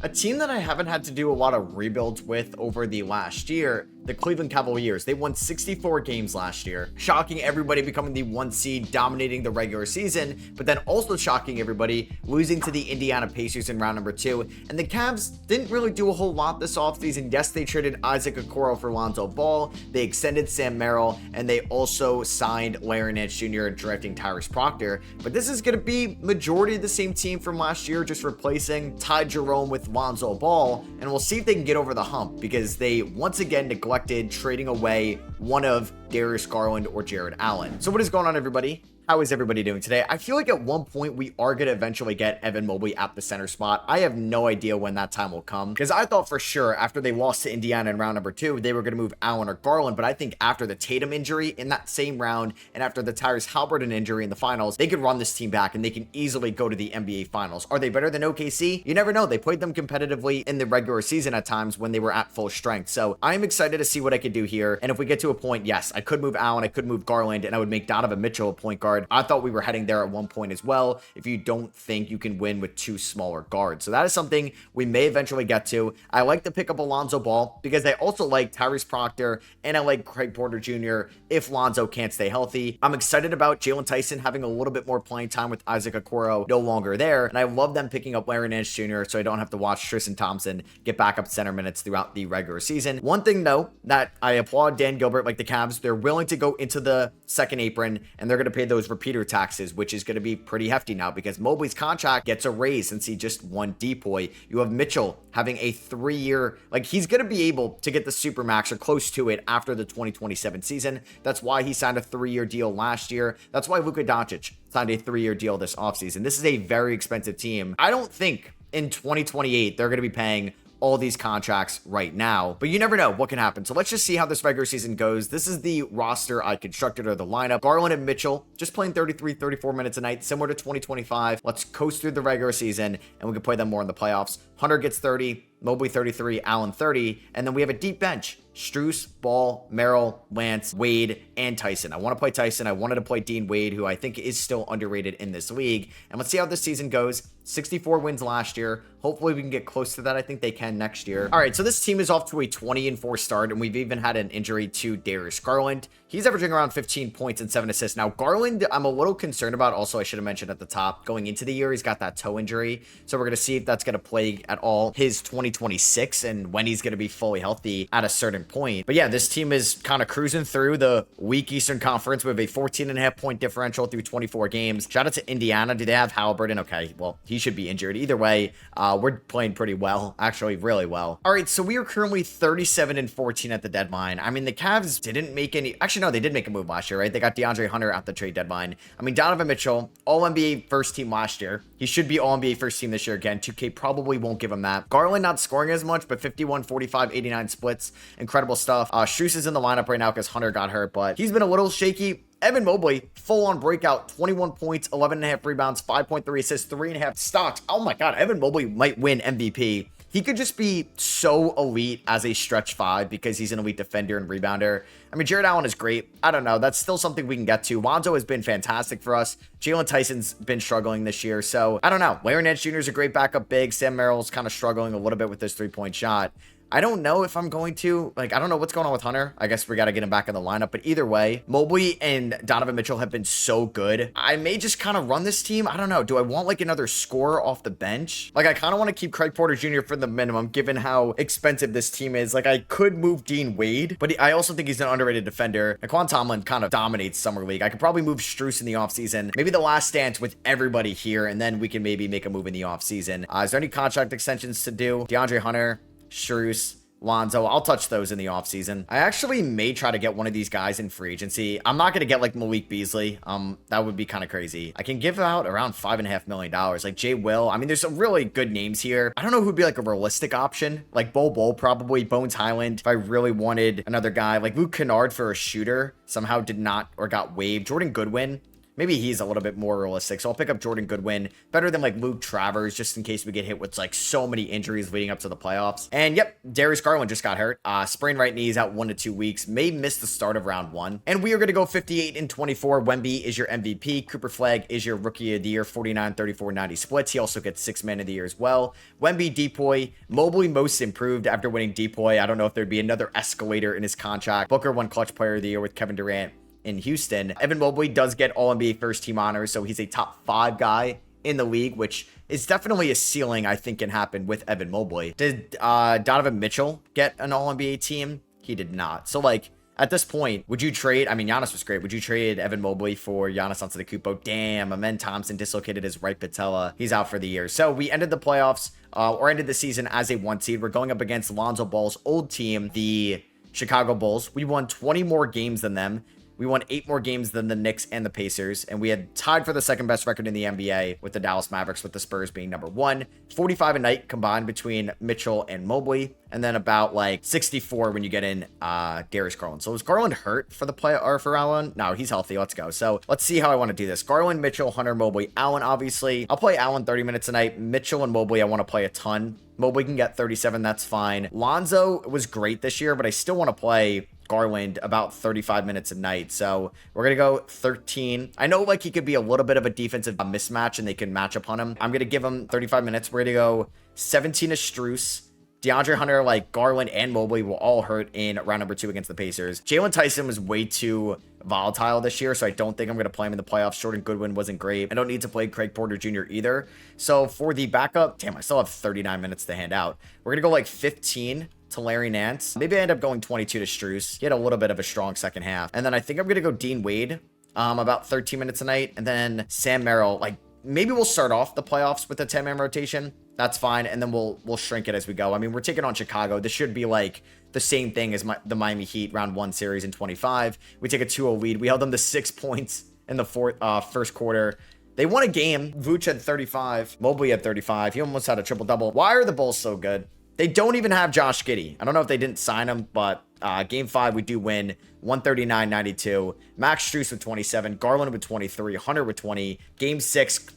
A team that I haven't had to do a lot of rebuilds with over the last year, the Cleveland Cavaliers. They won 64 games last year, shocking everybody, becoming the 1 seed, dominating the regular season, but then also shocking everybody, losing to the Indiana Pacers in round number 2. And the Cavs didn't really do a whole lot this offseason. Yes, they traded Isaac Okoro for Lonzo Ball, they extended Sam Merrill, and they also signed Larry Nance Jr. and drafting Tyrese Proctor. But this is going to be majority of the same team from last year, just replacing Ty Jerome with Lonzo Ball, and we'll see if they can get over the hump, because they once again neglected trading away one of Darius Garland or Jared Allen. So what is going on, everybody? How is everybody doing today? I feel like at one point we are going to eventually get Evan Mobley at the center spot. I have no idea when that time will come, because I thought for sure after they lost to Indiana in round number 2, they were going to move Allen or Garland. But I think after the Tatum injury in that same round and after the Tyrese Halliburton injury in the finals, they could run this team back and they can easily go to the NBA finals. Are they better than OKC? You never know. They played them competitively in the regular season at times when they were at full strength. So I'm excited to see what I could do here. And if we get to a point, yes, I could move Allen, I could move Garland, and I would make Donovan Mitchell a point guard. I thought we were heading there at one point as well, if you don't think you can win with 2 smaller guards. So that is something we may eventually get to. I like to pick up Alonzo Ball because I also like Tyrese Proctor and I like Craig Porter Jr. if Lonzo can't stay healthy. I'm excited about Jalen Tyson having a little bit more playing time with Isaac Okoro no longer there. And I love them picking up Larry Nance Jr. so I don't have to watch Tristan Thompson get backup center minutes throughout the regular season. One thing though that I applaud Dan Gilbert, like the Cavs, they're willing to go into the second apron and they're going to pay those repeater taxes, which is going to be pretty hefty now because Mobley's contract gets a raise since he just won DPOY. You have Mitchell having a 3-year, like he's going to be able to get the Supermax or close to it after the 2027 season. That's why he signed a 3-year deal last year. That's why Luka Doncic signed a 3-year deal this offseason. This is a very expensive team. I don't think in 2028 they're going to be paying all these contracts right now, but you never know what can happen. So let's just see how this regular season goes. This is the roster I constructed, or the lineup. Garland and Mitchell just playing 34 minutes a night, similar to 2025. Let's coast through the regular season and we can play them more in the playoffs. Hunter gets 30, Mobley 33, Allen 30, and then we have a deep bench. Strus, Ball, Merrill, Lance, Wade, and Tyson. I want to play Tyson. I wanted to play Dean Wade, who I think is still underrated in this league. And let's see how this season goes. 64 wins last year. Hopefully we can get close to that. I think they can next year. All right, so this team is off to a 20-4 start, and we've even had an injury to Darius Garland. He's averaging around 15 points and 7 assists. Now, Garland, I'm a little concerned about. Also, I should have mentioned at the top, going into the year, he's got that toe injury. So we're going to see if that's going to plague at all his 2026 and when he's going to be fully healthy at a certain point. But yeah, this team is kind of cruising through the weak Eastern Conference with a 14.5 point differential through 24 games. Shout out to Indiana. Do they have Halliburton? Okay, well, he should be injured. Either way, we're playing pretty well, actually really well. All right, so we are currently 37-14 at the deadline. I mean, the Cavs didn't make any, actually no, they did make a move last year, right? They got DeAndre Hunter at the trade deadline. I mean, Donovan Mitchell, all-NBA first team last year. He should be all-NBA first team this year again. 2K probably won't give him that. Garland not scoring as much, but 51, 45, 89 splits. Incredible stuff. Strus is in the lineup right now because Hunter got hurt, but he's been a little shaky. Evan Mobley, full-on breakout, 21 points, 11.5 rebounds, 5.3 assists, 3.5 stocks. Oh my God, Evan Mobley might win MVP. He could just be so elite as a stretch 5 because he's an elite defender and rebounder. I mean, Jared Allen is great. I don't know. That's still something we can get to. Lonzo has been fantastic for us. Jalen Tyson's been struggling this year. So I don't know. Larry Nance Jr. is a great backup big. Sam Merrill's kind of struggling a little bit with his 3-point shot. I don't know if I'm going to, I don't know what's going on with Hunter. I guess we got to get him back in the lineup. But either way, Mobley and Donovan Mitchell have been so good. I may just kind of run this team. I don't know. Do I want like another scorer off the bench? Like, I kind of want to keep Craig Porter Jr. for the minimum, given how expensive this team is. Like, I could move Dean Wade, but I also think he's an underrated defender. Quan Tomlin kind of dominates Summer League. I could probably move Strus in the offseason. Maybe the last dance with everybody here, and then we can maybe make a move in the offseason. Is there any contract extensions to do? DeAndre Hunter, Strus, Lonzo, I'll touch those in the offseason. I actually may try to get one of these guys in free agency. I'm not going to get like Malik Beasley. That would be kind of crazy. I can give out around $5.5 million. Like Jay Will. I mean, there's some really good names here. I don't know who'd be like a realistic option. Like Bol probably, Bones Highland. If I really wanted another guy, like Luke Kennard for a shooter, somehow did not or got waived. Jordan Goodwin. maybe he's a little bit more realistic. So I'll pick up Jordan Goodwin, better than like Luke Travers, just in case we get hit with like so many injuries leading up to the playoffs. And yep, Darius Garland just got hurt. Sprained right knee, is out 1 to 2 weeks, may miss the start of round 1. And we are going to go 58 and 24. Wemby is your MVP. Cooper Flagg is your rookie of the year, 49, 34, 90 splits. He also gets 6 man of the year as well. Wemby, Depoy, Mobley most improved after winning Depoy. I don't know if there'd be another escalator in his contract. Booker won clutch player of the year with Kevin Durant in Houston. Evan Mobley does get All-NBA first team honors, so he's a top 5 guy in the league, which is definitely a ceiling I think can happen with Evan Mobley. Did Donovan Mitchell get an All-NBA team? He did not. So like at this point, would you trade? I mean, Giannis was great. Would you trade Evan Mobley for Giannis Antetokounmpo? Damn, Amen Thompson dislocated his right patella. He's out for the year. So we ended the playoffs or ended the season as a 1 seed. We're going up against Lonzo Ball's old team, the Chicago Bulls. We won 20 more games than them. We won 8 more games than the Knicks and the Pacers, and we had tied for the second best record in the NBA with the Dallas Mavericks, with the Spurs being number 1. 45 a night combined between Mitchell and Mobley, and then about like 64 when you get in Darius Garland. So was Garland hurt for the play or for Allen? No, he's healthy. Let's go. So let's see how I want to do this. Garland, Mitchell, Hunter, Mobley, Allen. Obviously, I'll play Allen 30 minutes a night. Mitchell and Mobley, I want to play a ton. Mobley can get 37. That's fine. Lonzo was great this year, but I still want to play Garland about 35 minutes a night. So we're going to go 13. I know like he could be a little bit of a defensive mismatch and they can match up on him. I'm going to give him 35 minutes. We're going to go 17 to Strus. DeAndre Hunter, like Garland and Mobley will all hurt in round number 2 against the Pacers. Jalen Tyson was way too volatile this year, so I don't think I'm going to play him in the playoffs. Jordan Goodwin wasn't great. I don't need to play Craig Porter Jr. either. So for the backup, damn, I still have 39 minutes to hand out. We're going to go like 15 to Larry Nance. Maybe I end up going 22 to Strus. He had a little bit of a strong second half. And then I think I'm going to go Dean Wade, about 13 minutes a night. And then Sam Merrill, like maybe we'll start off the playoffs with a 10-man rotation. That's fine. And then we'll shrink it as we go. I mean, we're taking on Chicago. This should be like the same thing as the Miami Heat round 1 series in 25. We take a 2-0 lead. We held them to 6 points in the first quarter. They won a game. Vooch had 35. Mobley had 35. He almost had a triple-double. Why are the Bulls so good? They don't even have Josh Giddey. I don't know if they didn't sign him, but game 5, we do win 139-92. Max Strus with 27. Garland with 23. Hunter with 20. Game 6,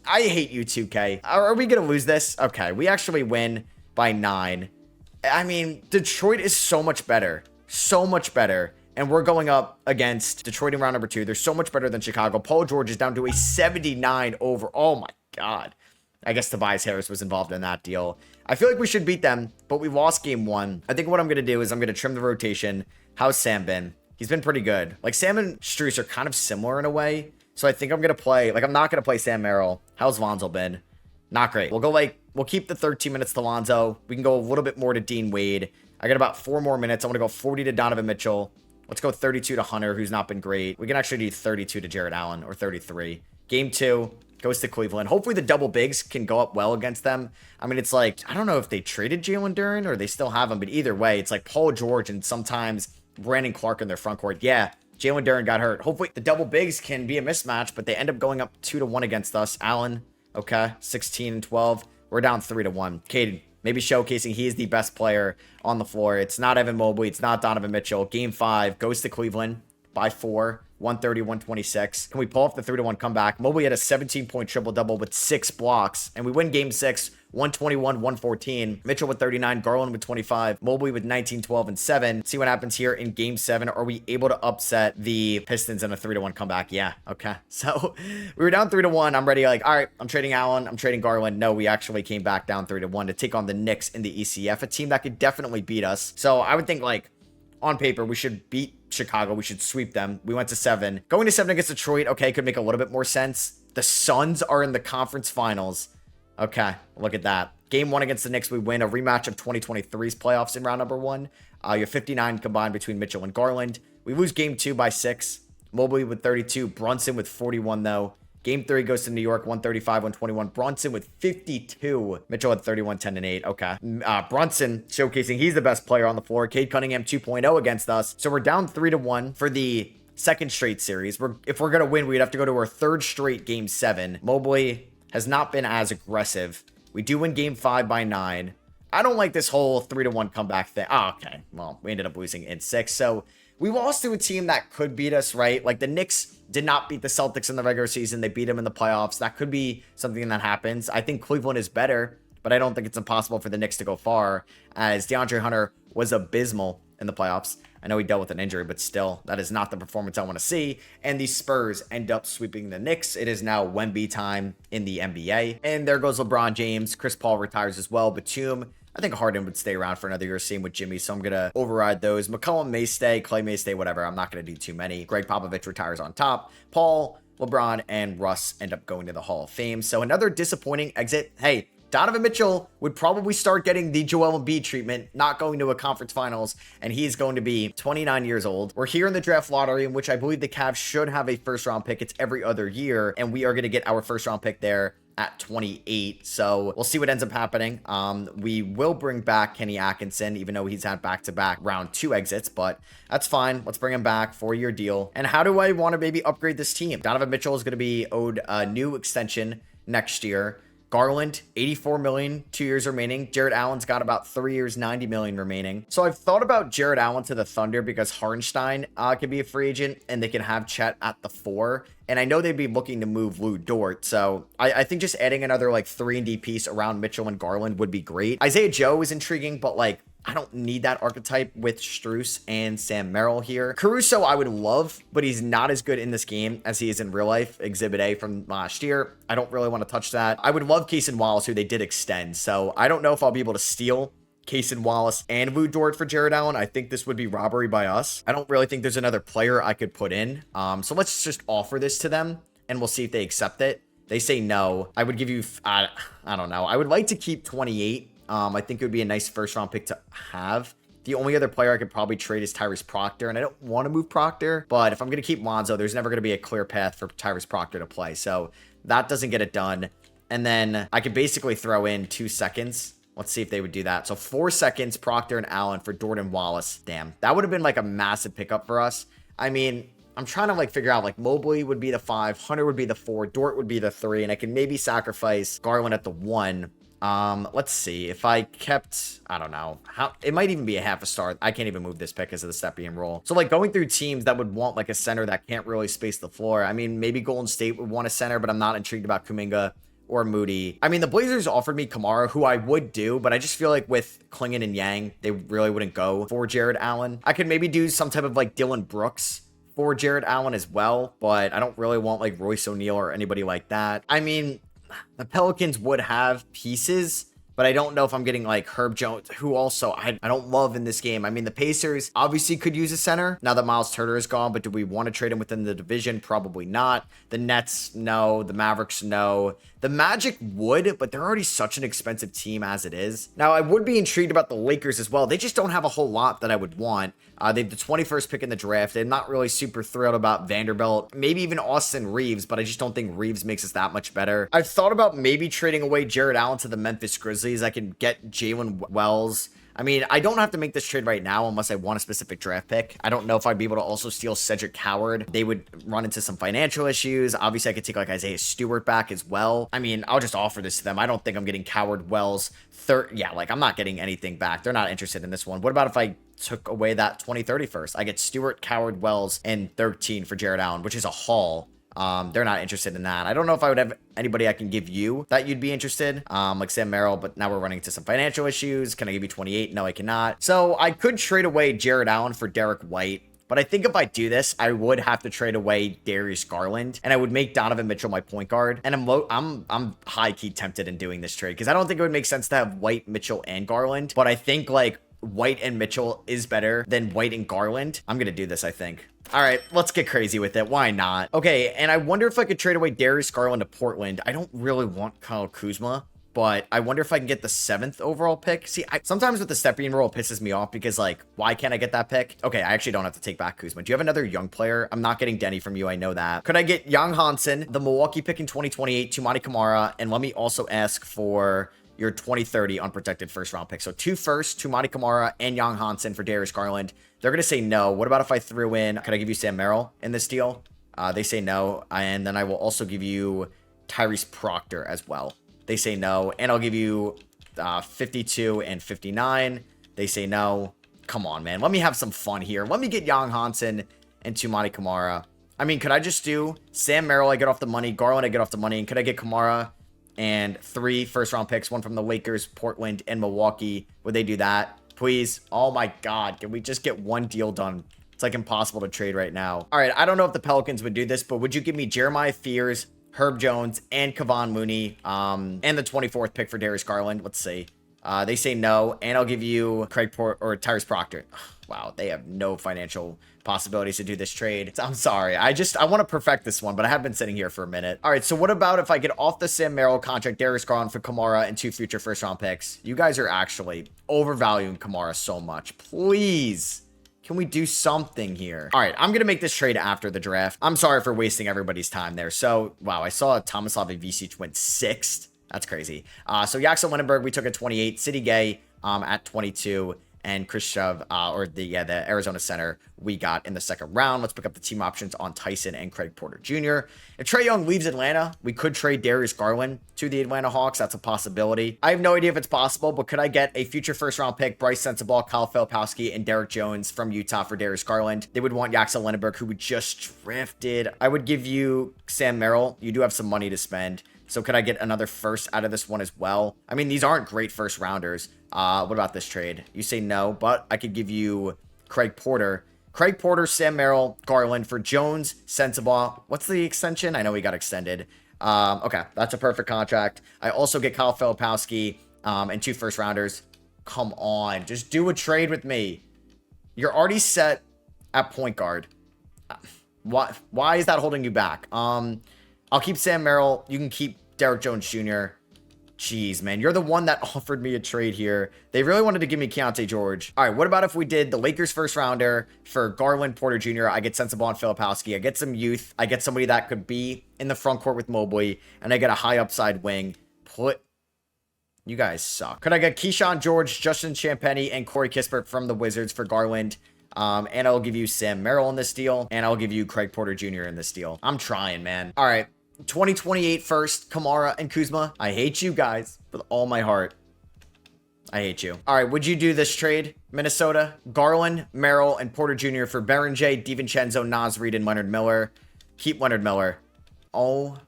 I hate you, 2K. Are we going to lose this? Okay, we actually win by 9. I mean, Detroit is so much better. So much better. And we're going up against Detroit in round number 2. They're so much better than Chicago. Paul George is down to a 79 over. Oh, my God. I guess Tobias Harris was involved in that deal. I feel like we should beat them, but we lost game 1. I think what I'm going to do is I'm going to trim the rotation. How's Sam been? He's been pretty good. Like, Sam and Strus are kind of similar in a way. So I think I'm going to play, like, I'm not going to play Sam Merrill. How's Lonzo been? Not great. We'll keep the 13 minutes to Lonzo. We can go a little bit more to Dean Wade. I got about 4 more minutes. I'm going to go 40 to Donovan Mitchell. Let's go 32 to Hunter, who's not been great. We can actually do 32 to Jared Allen, or 33. Game 2 goes to Cleveland. Hopefully the double bigs can go up well against them. I mean, it's like, I don't know if they traded Jalen Duren or they still have him, but either way, it's like Paul George and sometimes Brandon Clark in their front court. Yeah, Jalen Duren got hurt. Hopefully the double bigs can be a mismatch, but they end up going up 2-1 against us. Allen, okay, 16 and 12. We're down 3-1. Caden, maybe showcasing he is the best player on the floor. It's not Evan Mobley. It's not Donovan Mitchell. Game 5 goes to Cleveland by 4. 130-126. Can we pull off the 3-1 comeback? Mobley had a 17-point triple-double with 6 blocks, and we win game 6, 121-114. Mitchell with 39, Garland with 25, Mobley with 19, 12, and 7. See what happens here in game 7. Are we able to upset the Pistons in a 3-1 comeback? Yeah, okay. So we were down 3-1. I'm ready, like, all right, I'm trading Allen, I'm trading Garland. No, we actually came back down 3-1 to take on the Knicks in the ECF, a team that could definitely beat us. So I would think, like, on paper, we should beat Chicago. We should sweep them. We went to 7. Going to 7 against Detroit, okay, could make a little bit more sense. The Suns are in the conference finals. Okay, look at that. Game 1 against the Knicks, we win a rematch of 2023's playoffs in round number 1. You have 59 combined between Mitchell and Garland. We lose game 2 by 6. Mobley with 32. Brunson with 41, though. Game 3 goes to New York, 135-121. Brunson with 52. Mitchell at 31, 10, and 8. Okay. Brunson showcasing he's the best player on the floor. Cade Cunningham 2.0 against us. So we're down 3-1 for the second straight series. If we're going to win, we'd have to go to our 3rd straight game 7. Mobley has not been as aggressive. We do win game 5 by 9. I don't like this whole 3-1 comeback thing. Oh, okay. Well, we ended up losing in 6. So we lost to a team that could beat us, right? Like the Knicks did not beat the Celtics in the regular season. They beat them in the playoffs. That could be something that happens. I think Cleveland is better, but I don't think it's impossible for the Knicks to go far, as DeAndre Hunter was abysmal in the playoffs. I know he dealt with an injury, but still, that is not the performance I want to see. And the Spurs end up sweeping the Knicks. It is now Wemby time in the NBA. And there goes LeBron James. Chris Paul retires as well. Batum, I think Harden would stay around for another year, same with Jimmy, so I'm going to override those. McCollum may stay, Clay may stay, whatever. I'm not going to do too many. Greg Popovich retires on top. Paul, LeBron, and Russ end up going to the Hall of Fame. So another disappointing exit. Hey, Donovan Mitchell would probably start getting the Joel Embiid treatment, not going to a conference finals, and he's going to be 29 years old. We're here in the draft lottery, in which I believe the Cavs should have a first-round pick. It's every other year, and we are going to get our first-round pick there at 28. So we'll see what ends up happening. We will bring back Kenny Atkinson, even though he's had back-to-back round 2 exits, but that's fine. Let's bring him back. 4-year deal. And how do I want to maybe upgrade this team? Donovan Mitchell is going to be owed a new extension next year. Garland, $84 million, 2 years remaining. Jared Allen's got about 3 years, $90 million remaining. So I've thought about Jared Allen to the Thunder because Hartenstein could be a free agent and they can have Chet at the 4. And I know they'd be looking to move Lou Dort. So I think just adding another like 3-and-D piece around Mitchell and Garland would be great. Isaiah Joe is intriguing, but like I don't need that archetype with Strus and Sam Merrill here. Caruso I would love, but he's not as good in this game as he is in real life. Exhibit A from last year. I don't really want to touch that. I would love Cason Wallace, who they did extend. So I don't know if I'll be able to steal Cason Wallace and Lou Dort for Jared Allen. I think this would be robbery by us. I don't really think there's another player I could put in. So let's just offer this to them and we'll see if they accept it. They say no. I would give you, I don't know. I would like to keep 28. I think it would be a nice first round pick to have. The only other player I could probably trade is Tyrese Proctor, and I don't want to move Proctor, but if I'm going to keep Lonzo, there's never going to be a clear path for Tyrese Proctor to play, so that doesn't get it done. And then I could basically throw in 2 seconds. Let's see if they would do that. So 4 seconds, Proctor and Allen for Dort and Wallace. Damn, that would have been like a massive pickup for us. I mean, I'm trying to like figure out like Mobley would be the 5, Hunter would be the 4, Dort would be the 3, and I can maybe sacrifice Garland at the 1. Let's see if I kept, I don't know how, it might even be a half a star. I can't even move this pick because of the step being roll. So like going through teams that would want like a center that can't really space the floor. I mean, maybe Golden State would want a center, but I'm not intrigued about Kuminga or Moody. I mean, the Blazers offered me Kamara, who I would do, but I just feel like with Klingon and Yang, they really wouldn't go for Jared Allen. I could maybe do some type of like Dylan Brooks for Jared Allen as well, but I don't really want like Royce O'Neal or anybody like that. I mean, the Pelicans would have pieces, but I don't know if I'm getting like Herb Jones, who also I don't love in this game. I mean, the Pacers obviously could use a center now that Miles Turner is gone, but do we want to trade him within the division? Probably not. The Nets, no. The Mavericks, no. The Magic would, but they're already such an expensive team as it is. Now, I would be intrigued about the Lakers as well. They just don't have a whole lot that I would want. They have the 21st pick in the draft. I'm not really super thrilled about Vanderbilt, maybe even Austin Reeves, but I just don't think Reeves makes us that much better. I've thought about maybe trading away Jared Allen to the Memphis Grizzlies. I can get Jalen Wells. I mean, I don't have to make this trade right now unless I want a specific draft pick. I don't know if I'd be able to also steal Cedric Howard. They would run into some financial issues. Obviously, I could take like Isaiah Stewart back as well. I mean, I'll just offer this to them. I don't think I'm getting Coward Wells yeah, like I'm not getting anything back. They're not interested in this one. What about if I took away that 2031st? I get Stewart, Coward Wells, and 13 for Jared Allen, which is a haul. They're not interested in that. I don't know if I would have anybody I can give you that you'd be interested, like Sam Merrill, but now we're running into some financial issues. Can I give you 28? No, I cannot. So I could trade away Jared Allen for Derek White. But I think if I do this, I would have to trade away Darius Garland, and I would make Donovan Mitchell my point guard. And I'm high-key tempted in doing this trade because I don't think it would make sense to have White, Mitchell, and Garland. But I think like White and Mitchell is better than White and Garland. I'm gonna do this, I think. All right, let's get crazy with it. Why not? Okay, and I wonder if I could trade away Darius Garland to Portland. I don't really want Kyle Kuzma, but I wonder if I can get the 7th overall pick. See, sometimes with the step being roll, it pisses me off because, like, why can't I get that pick? Okay, I actually don't have to take back Kuzma. Do you have another young player? I'm not getting Denny from you. I know that. Could I get Young Hansen, the Milwaukee pick in 2028, Tumani Kamara, and let me also ask for your 2030 unprotected first round pick. So 2 firsts, Tumani Kamara, and Young Hansen for Darius Garland. They're going to say no. What about if I threw in, could I give you Sam Merrill in this deal? They say no. And then I will also give you Tyrese Proctor as well. They say no. And I'll give you 52 and 59. They say no. Come on, man. Let me have some fun here. Let me get Young Hansen and Tumani Kamara. I mean, could I just do Sam Merrill, I get off the money, Garland, I get off the money, and could I get Kamara and 3 first-round picks, one from the Lakers, Portland, and Milwaukee? Would they do that? Please? Oh my God. Can we just get one deal done? It's like impossible to trade right now. All right, I don't know if the Pelicans would do this, but would you give me Jeremiah Fears, Herb Jones, and Kevon Mooney, and the 24th pick for Darius Garland? Let's see. They say no, and I'll give you Craig Port or Tyrese Proctor. Wow, they have no financial possibilities to do this trade. I'm sorry. I want to perfect this one, but I have been sitting here for a minute. All right, so what about if I get off the Sam Merrill contract, Darius Garland for Kamara and 2 future first-round picks? You guys are actually overvaluing Kamara so much. Please. Can we do something here? All right, I'm going to make this trade after the draft. I'm sorry for wasting everybody's time there. So, wow, I saw Tomislav Ivisic went 6th. That's crazy. So Yaxel Lindenberg, we took at 28. City Gay at 22. And Khrushchev, the Arizona center, we got in the second round. Let's pick up the team options on Tyson and Craig Porter Jr. If Trae Young leaves Atlanta, we could trade Darius Garland to the Atlanta Hawks. That's a possibility. I have no idea if it's possible, but could I get a future first-round pick, Bryce Sensabaugh, Kyle Filipowski, and Derek Jones from Utah for Darius Garland? They would want Yaxel Lindenberg, who we just drafted. I would give you Sam Merrill. You do have some money to spend. So could I get another first out of this one as well? I mean, these aren't great first rounders. What about this trade? You say no, but I could give you Craig Porter. Craig Porter, Sam Merrill, Garland for Jones, Sensabaugh. What's the extension? I know he got extended. Okay, that's a perfect contract. I also get Kyle Filipowski and 2 first rounders. Come on, just do a trade with me. You're already set at point guard. Why is that holding you back? I'll keep Sam Merrill. You can keep Derek Jones Jr. Jeez, man. You're the one that offered me a trade here. They really wanted to give me Keontae George. All right, what about if we did the Lakers first rounder for Garland, Porter Jr.? I get Sensabaugh and Filipowski. I get some youth. I get somebody that could be in the front court with Mobley. And I get a high upside wing. You guys suck. Could I get Keyshawn George, Justin Champagnie, and Corey Kispert from the Wizards for Garland? And I'll give you Sam Merrill in this deal. And I'll give you Craig Porter Jr. in this deal. I'm trying, man. All right. 2028 first, Kamara and Kuzma. I hate you guys with all my heart. I hate you. All right, would you do this trade, Minnesota? Garland, Merrill, and Porter Jr. for Baron J, DiVincenzo, Naz Reid, and Leonard Miller. Keep Leonard Miller. Oh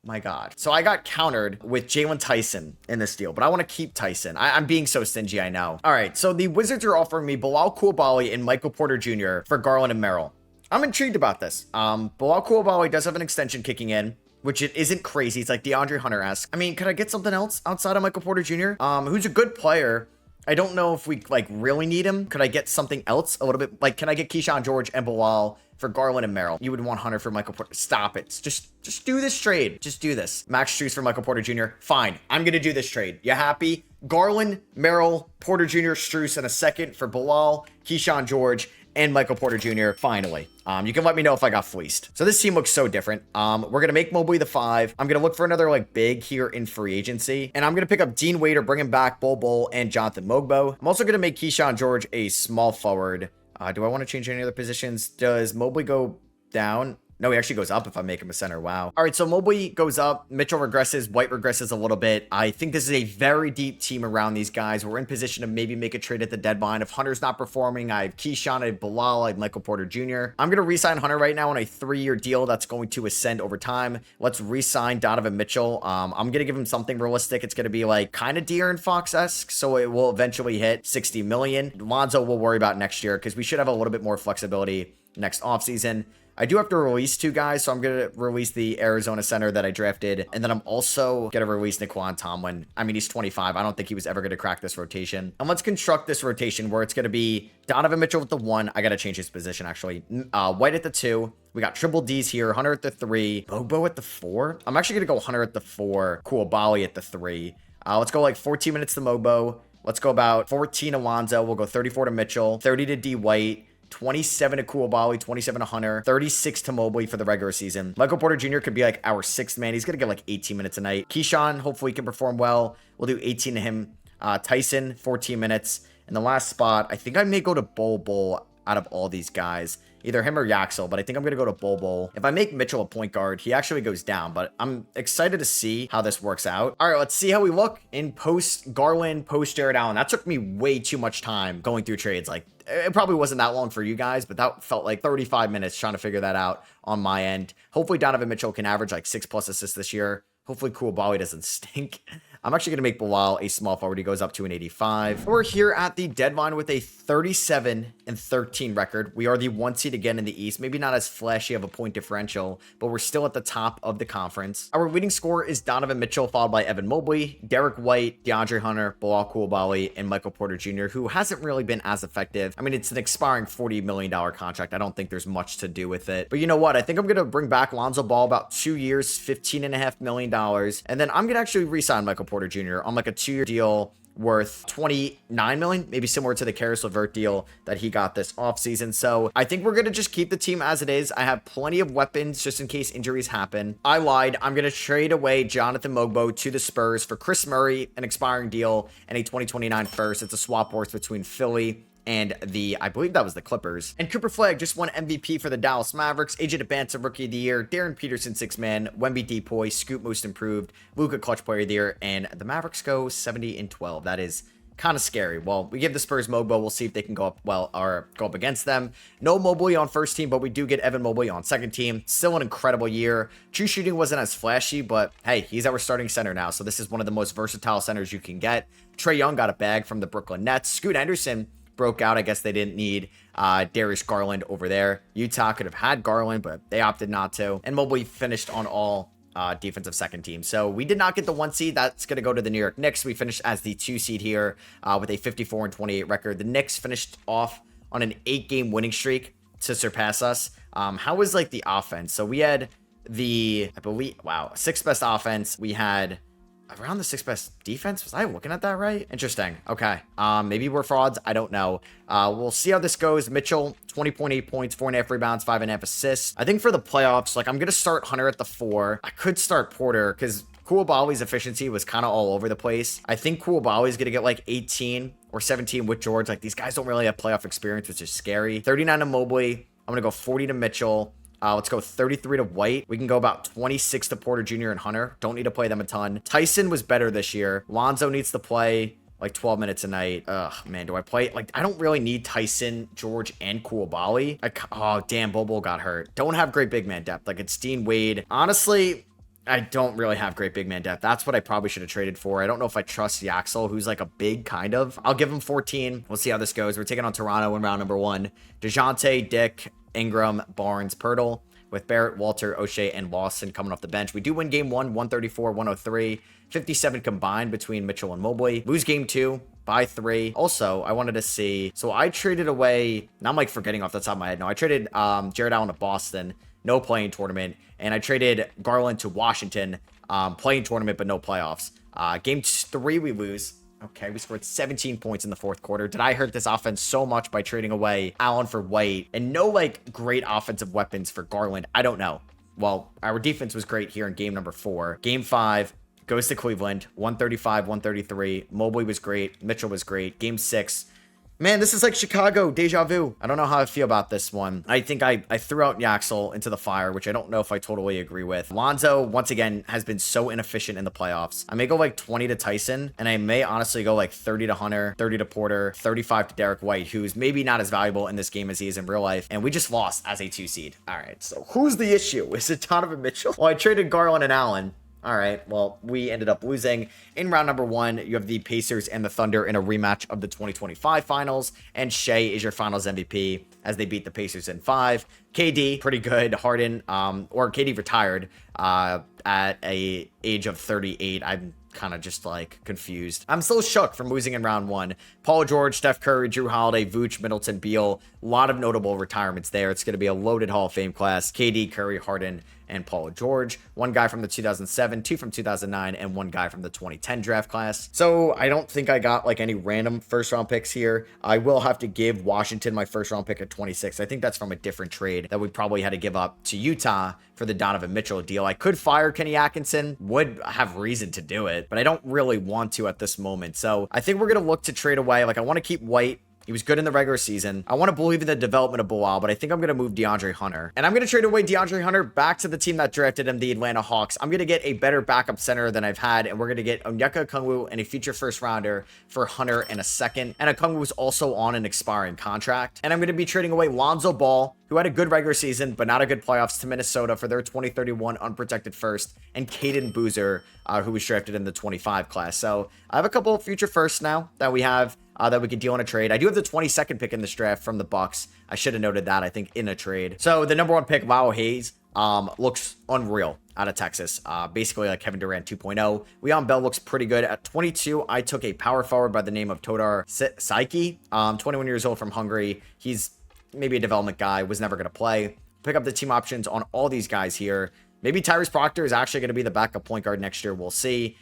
my God. So I got countered with Jalen Tyson in this deal, but I want to keep Tyson. I'm being so stingy, I know. All right, so the Wizards are offering me Bilal Coulibaly and Michael Porter Jr. for Garland and Merrill. I'm intrigued about this. Bilal Coulibaly does have an extension kicking in, which it isn't crazy. It's like DeAndre Hunter-esque. I mean, could I get something else outside of Michael Porter Jr.? Who's a good player. I don't know if we like really need him. Could I get something else a little bit? Like, can I get Keyshawn George and Bilal for Garland and Merrill? You would want Hunter for Michael Porter. Stop it. Just do this trade. Just do this. Max Strus for Michael Porter Jr. Fine. I'm going to do this trade. You happy? Garland, Merrill, Porter Jr., Strus, and a second for Bilal, Keyshawn George, and Michael Porter Jr. Finally. You can let me know if I got fleeced. So this team looks so different. We're going to make Mobley the 5. I'm going to look for another like big here in free agency. And I'm going to pick up Dean Wade or bring him back, Bol and Jonathan Mogbo. I'm also going to make Keyshawn George a small forward. Do I want to change any other positions? Does Mobley go down? No, he actually goes up if I make him a center. Wow. All right, so Mobley goes up. Mitchell regresses. White regresses a little bit. I think this is a very deep team around these guys. We're in position to maybe make a trade at the deadline. If Hunter's not performing, I have Keyshawn, I have Bilal, I have Michael Porter Jr. I'm going to re-sign Hunter right now on a 3-year deal that's going to ascend over time. Let's re-sign Donovan Mitchell. I'm going to give him something realistic. It's going to be like kind of De'Aaron Fox-esque, so it will eventually hit $60 million. Lonzo we'll worry about next year because we should have a little bit more flexibility next offseason. I do have to release 2 guys, so I'm going to release the Arizona center that I drafted, and then I'm also going to release Naquan Tomlin. I mean, he's 25. I don't think he was ever going to crack this rotation. And let's construct this rotation where it's going to be Donovan Mitchell with the 1. I got to change his position, actually. White at the 2. We got triple D's here. Hunter at the 3. Bobo at the 4. I'm actually going to go Hunter at the 4. Coulibaly at the 3. Let's go like 14 minutes to Mobo. Let's go about 14 to Lonzo. We'll go 34 to Mitchell, 30 to D. White, 27 to Coulibaly, 27 to Hunter, 36 to Mobley for the regular season. Michael Porter Jr. could be like our 6th man. He's going to get like 18 minutes a night. Keyshawn, hopefully he can perform well. We'll do 18 to him. Tyson, 14 minutes. And the last spot, I think I may go to Bol. out of all these guys. Either him or Yaxel, but I think I'm going to go to Bol. If I make Mitchell a point guard, he actually goes down, but I'm excited to see how this works out. All right, let's see how we look in post Garland, post Jared Allen. That took me way too much time going through trades. Like, it probably wasn't that long for you guys, but that felt like 35 minutes trying to figure that out on my end. Hopefully Donovan Mitchell can average like 6+ assists this year. Hopefully Koulibaly doesn't stink. I'm actually going to make Bilal a small forward. He goes up to an 85. We're here at the deadline with a 37-13 record. We are the 1 seed again in the East. Maybe not as flashy of a point differential, but we're still at the top of the conference. Our leading scorer is Donovan Mitchell, followed by Evan Mobley, Derek White, DeAndre Hunter, Bilal Koulibaly, and Michael Porter Jr., who hasn't really been as effective. I mean, it's an expiring $40 million contract. I don't think there's much to do with it. But you know what? I think I'm going to bring back Lonzo Ball about 2 years, $15.5 million. And then I'm going to actually re-sign Michael Porter Jr. on like a 2-year deal worth $29 million, maybe similar to the Karis LeVert deal that he got this offseason. So I think we're going to just keep the team as it is. I have plenty of weapons just in case injuries happen. I lied. I'm going to trade away Jonathan Mogbo to the Spurs for Chris Murray, an expiring deal, and a 2029 first. It's a swap worth between Philly and I believe that was the Clippers. And Cooper Flagg just won MVP for the Dallas Mavericks. AJ Debance, Rookie of the Year. Darren Peterson, 6-man. Wemby Depoy, Scoot Most Improved. Luka Clutch Player of the Year. And the Mavericks go 70-12. That is kind of scary. Well, we give the Spurs Mogbo. We'll see if they can go up or go up against them. No Mobley on first team, but we do get Evan Mobley on second team. Still an incredible year. True shooting wasn't as flashy, but hey, he's our starting center now. So this is one of the most versatile centers you can get. Trae Young got a bag from the Brooklyn Nets. Scoot Henderson broke out. I guess they didn't need Darius Garland over there. Utah could have had Garland, but they opted not to. And Mobley finished on all defensive second team. So we did not get the 1 seed. That's going to go to the New York Knicks. We finished as the 2 seed here with a 54-28 record. The Knicks finished off on an 8-game winning streak to surpass us. How was like the offense? So we had I believe, wow, 6th best offense. We had around the 6th best defense. Was I looking at that right? Interesting. Okay. Maybe we're frauds. I don't know. We'll see how this goes. Mitchell, 20.8 points, 4.5 rebounds, 5.5 assists. I think for the playoffs, like I'm going to start Hunter at the 4. I could start Porter because Koulibaly's efficiency was kind of all over the place. I think Koulibaly's going to get like 18 or 17 with George. Like these guys don't really have playoff experience, which is scary. 39 to Mobley. I'm going to go 40 to Mitchell. Let's go 33 to White. We can go about 26 to Porter Jr. and Hunter. Don't need to play them a ton. Tyson was better this year. Lonzo needs to play like 12 minutes a night. Ugh, man, do I play? Like, I don't really need Tyson, George, and Koulibaly. Oh, damn, Bobo got hurt. Don't have great big man depth. Like, it's Dean Wade. Honestly, I don't really have great big man depth. That's what I probably should have traded for. I don't know if I trust Yaxel, who's like a big kind of. I'll give him 14. We'll see how this goes. We're taking on Toronto in round number 1. DeJounte, Dick, Ingram, Barnes, Pirtle, with Barrett, Walter, O'Shea, and Lawson coming off the bench. We do win game 1, 134-103, 57 combined between Mitchell and Mobley. Lose game 2 by 3. Also, I wanted to see, so I traded away, now I'm like forgetting off the top of my head. No, I traded Jared Allen to Boston, no playing tournament, and I traded Garland to Washington, playing tournament, but no playoffs. Game 3, we lose. Okay, we scored 17 points in the 4th quarter. Did I hurt this offense so much by trading away Allen for White and no like great offensive weapons for Garland? I don't know. Well, our defense was great here in game number 4. Game 5 goes to Cleveland, 135-133. Mobley was great. Mitchell was great. Game 6. Man, this is like Chicago, deja vu. I don't know how I feel about this one. I think I threw out Yaxel into the fire, which I don't know if I totally agree with. Lonzo, once again, has been so inefficient in the playoffs. I may go like 20 to Tyson, and I may honestly go like 30 to Hunter, 30 to Porter, 35 to Derek White, who's maybe not as valuable in this game as he is in real life. And we just lost as a 2 seed. All right, so who's the issue? Is it Donovan Mitchell? Well, I traded Garland and Allen. All right, well, we ended up losing. In round number 1, you have the Pacers and the Thunder in a rematch of the 2025 finals, and Shea is your finals MVP as they beat the Pacers in 5. KD, pretty good. Harden, or KD retired at a age of 38. I'm kind of just like confused. I'm still shook from losing in round 1. Paul George, Steph Curry, Drew Holiday, Vooch, Middleton, Beal. A lot of notable retirements there. It's going to be a loaded Hall of Fame class. KD, Curry, Harden, and Paul George. 1 guy from the 2007, 2 from 2009, and 1 guy from the 2010 draft class. So I don't think I got like any random first round picks here. I will have to give Washington my first round pick at 26. I think that's from a different trade that we probably had to give up to Utah for the Donovan Mitchell deal. I could fire Kenny Atkinson, would have reason to do it, but I don't really want to at this moment. So I think we're going to look to trade away. Like I want to keep White He was good in the regular season. I want to believe in the development of Bilal, but I think I'm going to move DeAndre Hunter. And I'm going to trade away DeAndre Hunter back to the team that drafted him, the Atlanta Hawks. I'm going to get a better backup center than I've had, and we're going to get Onyeka Okongwu and a future first rounder for Hunter in a second. And Okongwu was also on an expiring contract. And I'm going to be trading away Lonzo Ball, who had a good regular season, but not a good playoffs, to Minnesota for their 2031 unprotected first, and Caden Boozer, who was drafted in the 25 class. So I have a couple of future firsts now that we have that we could deal in a trade. I do have the 22nd pick in this draft from the Bucks. I should have noted that, I think, in a trade. So the number 1 pick, Wow Hayes, looks unreal out of Texas. Basically like Kevin Durant 2.0. Leon Bell looks pretty good. At 22, I took a power forward by the name of Todar Saiki, 21 years old from Hungary. He's maybe a development guy, was never going to play. Pick up the team options on all these guys here. Maybe Tyrese Proctor is actually going to be the backup point guard next year. We'll see.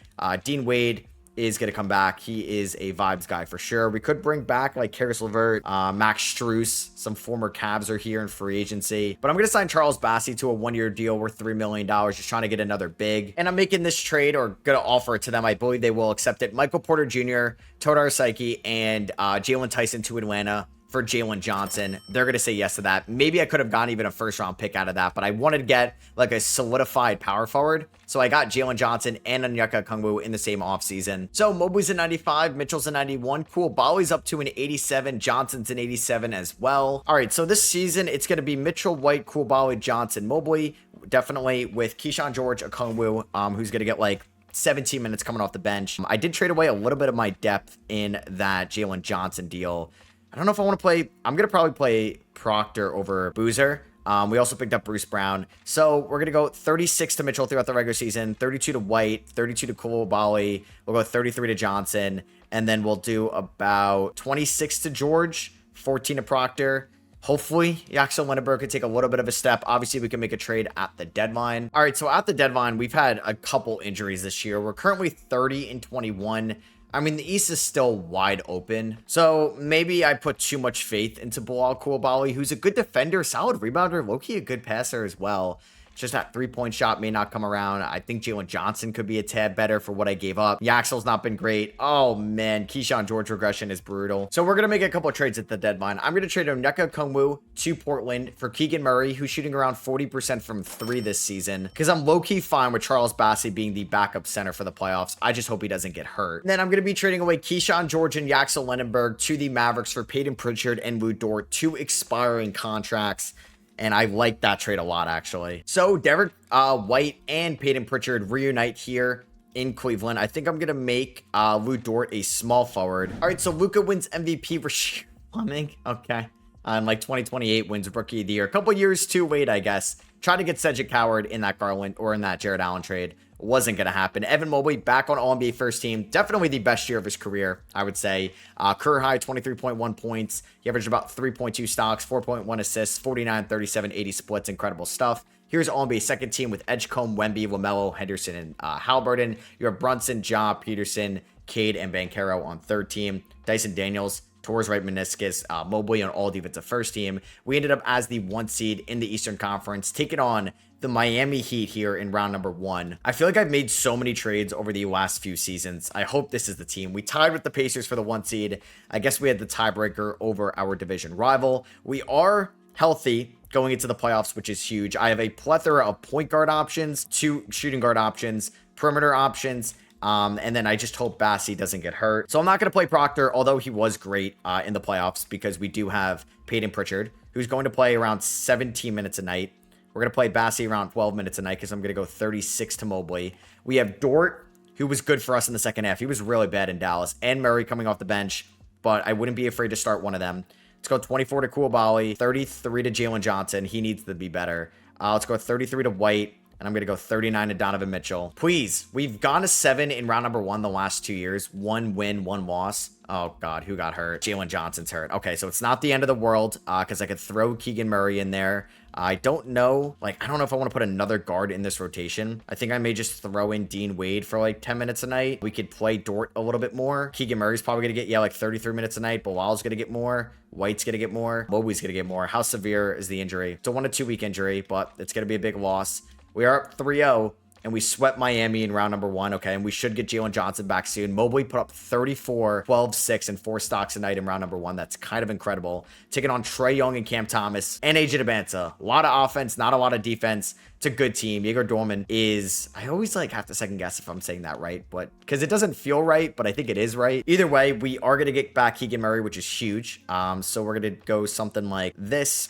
Dean Wade is going to come back. He is a vibes guy for sure. We could bring back like Karis LeVert, Max Strus. Some former Cavs are here in free agency. But I'm going to sign Charles Bassey to a 1-year deal worth $3 million, just trying to get another big. And I'm making this trade, or going to offer it to them. I believe they will accept it. Michael Porter Jr., Todar Saiki, and Jalen Tyson to Atlanta for Jalen Johnson. They're going to say yes to that. Maybe I could have gotten even a first-round pick out of that, but I wanted to get like a solidified power forward. So I got Jalen Johnson and Onyeka Okongwu in the same offseason. So Mobley's a 95, Mitchell's a 91, Koulibaly's up to an 87, Johnson's an 87 as well. All right, so this season, it's going to be Mitchell, White, Koulibaly, Johnson, Mobley, definitely with Keyshawn George, Okongwu, who's going to get like 17 minutes coming off the bench. I did trade away a little bit of my depth in that Jalen Johnson deal. I don't know if I want to play. I'm going to probably play Proctor over Boozer. We also picked up Bruce Brown. So we're going to go 36 to Mitchell throughout the regular season, 32 to White, 32 to Koulibaly. We'll go 33 to Johnson. And then we'll do about 26 to George, 14 to Proctor. Hopefully, Yaxel Lindenberg could take a little bit of a step. Obviously, we can make a trade at the deadline. All right, so at the deadline, we've had a couple injuries this year. We're currently 30 and 21. I mean, the East is still wide open. So maybe I put too much faith into Bilal Koulibaly, who's a good defender, solid rebounder, low-key a good passer as well. Just that three-point shot may not come around. I think Jalen Johnson could be a tad better for what I gave up. Yaxel's not been great. Oh, man. Keyshawn George regression is brutal. So we're going to make a couple of trades at the deadline. I'm going to trade Onyeka Okongwu to Portland for Keegan Murray, who's shooting around 40% from 3 this season, because I'm low-key fine with Charles Bassey being the backup center for the playoffs. I just hope he doesn't get hurt. And then I'm going to be trading away Keyshawn George and Yaxel Lindenberg to the Mavericks for Peyton Pritchard and Lou Dort, 2 expiring contracts. And I like that trade a lot, actually. So Derek White and Peyton Pritchard reunite here in Cleveland. I think I'm going to make Lou Dort a small forward. All right, so Luka wins MVP. Rasheed Fleming, okay. And like 2028 wins Rookie of the Year. A couple years too late, I guess. Tried to get Cedric Howard in that Garland or in that Jared Allen trade. Wasn't going to happen. Evan Mobley back on All-NBA first team. Definitely the best year of his career, I would say. Career high, 23.1 points. He averaged about 3.2 stocks, 4.1 assists, 49, 37, 80 splits. Incredible stuff. Here's All-NBA second team with Edgecombe, Wemby, LaMelo, Henderson, and Halliburton. You have Brunson, Ja, Peterson, Cade, and Banchero on third team. Dyson Daniels, Torres right meniscus, Mobley on all defensive first team. We ended up as the 1 seed in the Eastern Conference, taking on the Miami Heat here in round number 1. I feel like I've made so many trades over the last few seasons. I hope this is the team. We tied with the Pacers for the 1 seed. I guess we had the tiebreaker over our division rival. We are healthy going into the playoffs, which is huge. I have a plethora of point guard options, 2 shooting guard options, perimeter options, and then I just hope Bassey doesn't get hurt. So I'm not going to play Proctor, although he was great in the playoffs, because we do have Peyton Pritchard, who's going to play around 17 minutes a night. We're going to play Bassey around 12 minutes a night, because I'm going to go 36 to Mobley. We have Dort, who was good for us in the second half. He was really bad in Dallas. And Murray coming off the bench, but I wouldn't be afraid to start one of them. Let's go 24 to Koulibaly, 33 to Jalen Johnson. He needs to be better. Let's go 33 to White, and I'm going to go 39 to Donovan Mitchell. Please, we've gone to 7 in round number 1 the last 2 years. 1 win, 1 loss. Oh, God, who got hurt? Jalen Johnson's hurt. Okay, so it's not the end of the world, because I could throw Keegan Murray in there. I don't know. I don't know if I want to put another guard in this rotation. I think I may just throw in Dean Wade for like 10 minutes a night. We could play Dort a little bit more. Keegan Murray's probably going to get, like 33 minutes a night. Bilal's going to get more. White's going to get more. Mobley's going to get more. How severe is the injury? It's a 1 to 2 week injury, but it's going to be a big loss. We are up 3-0. and we swept Miami in round number 1. Okay, and we should get Jalen Johnson back soon. Mobley put up 34, 12, 6, and 4 stocks a night in round number 1. That's kind of incredible. Taking on Trae Young and Cam Thomas and AJ Debanta. A lot of offense, not a lot of defense. It's a good team. Jaeger Dorman is, I always like have to second guess if I'm saying that right, but because it doesn't feel right, but I think it is right. Either way, we are going to get back Keegan Murray, which is huge. So we're going to go something like this.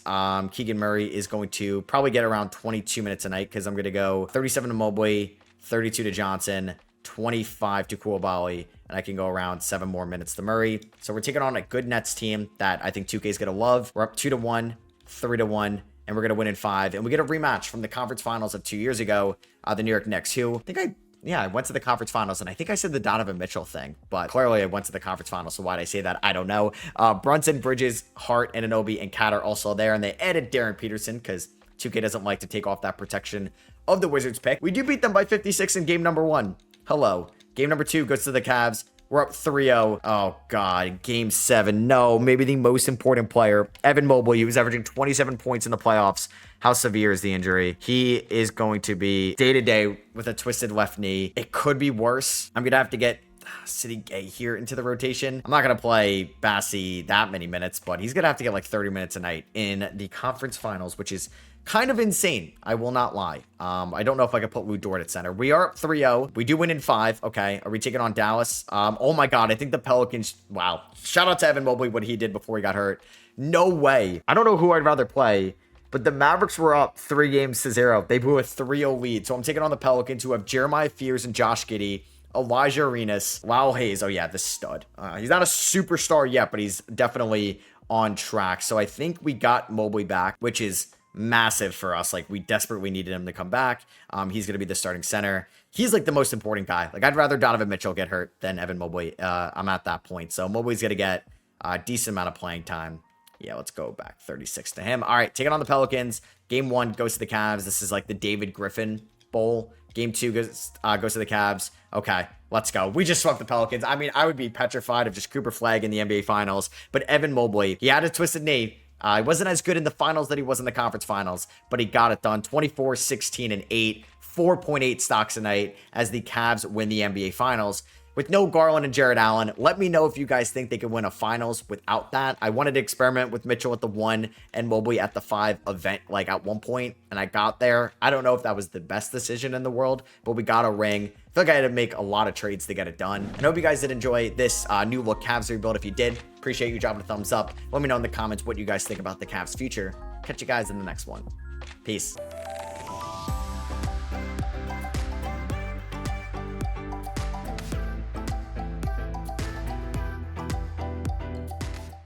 Keegan Murray is going to probably get around 22 minutes a night because I'm going to go 37 to Mobley, 32 to Johnson, 25 to Koulibaly, and I can go around 7 more minutes to Murray. So we're taking on a good Nets team that I think 2K is going to love. We're up 2-1, 3-1. And we're going to win in 5. And we get a rematch from the conference finals of 2 years ago, the New York Knicks, who I went to the conference finals, and I think I said the Donovan Mitchell thing, but clearly I went to the conference finals, so why'd I say that? I don't know. Brunson, Bridges, Hart, Anunoby, and Cat are also there, and they added Darren Peterson because 2K doesn't like to take off that protection of the Wizards pick. We do beat them by 56 in game number 1. Hello. Game number 2 goes to the Cavs. We're up 3-0. Oh, God. Game 7. No, maybe the most important player, Evan Mobley. He was averaging 27 points in the playoffs. How severe is the injury? He is going to be day-to-day with a twisted left knee. It could be worse. I'm going to have to get City Gay here into the rotation. I'm not going to play Bassie that many minutes, but he's going to have to get like 30 minutes a night in the conference finals, which is kind of insane. I will not lie. I don't know if I can put Lou Dort at center. We are up 3-0. We do win in 5. Okay. Are we taking on Dallas? Oh my God. I think the Pelicans. Wow. Shout out to Evan Mobley, what he did before he got hurt. No way. I don't know who I'd rather play, but the Mavericks were up 3-0. They blew a 3-0 lead. So I'm taking on the Pelicans, who have Jeremiah Fears and Josh Giddey, Elijah Arenas, Lyle Hayes. Oh yeah, this stud. He's not a superstar yet, but he's definitely on track. So I think we got Mobley back, which is massive for us. Like, we desperately needed him to come back. He's going to be the starting center. He's like the most important guy. Like, I'd rather Donovan Mitchell get hurt than Evan Mobley. I'm at that point. So Mobley's going to get a decent amount of playing time. Yeah, let's go back 36 to him. All right, taking on the Pelicans. Game 1 goes to the Cavs. This is like the David Griffin Bowl. Game 2 goes to the Cavs. Okay, let's go. We just swept the Pelicans. I mean, I would be petrified of just Cooper Flagg in the NBA Finals. But Evan Mobley, he had a twisted knee. He wasn't as good in the finals that he was in the conference finals, but he got it done. 24, 16, and 8. 4.8 stocks a night as the Cavs win the NBA Finals. With no Garland and Jared Allen, let me know if you guys think they could win a finals without that. I wanted to experiment with Mitchell at the 1 and Mobley at the 5 event, like at one point, and I got there. I don't know if that was the best decision in the world, but we got a ring. I feel like I had to make a lot of trades to get it done. I hope you guys did enjoy this new look Cavs rebuild. If you did, appreciate you dropping a thumbs up. Let me know in the comments what you guys think about the Cavs future. Catch you guys in the next one. Peace.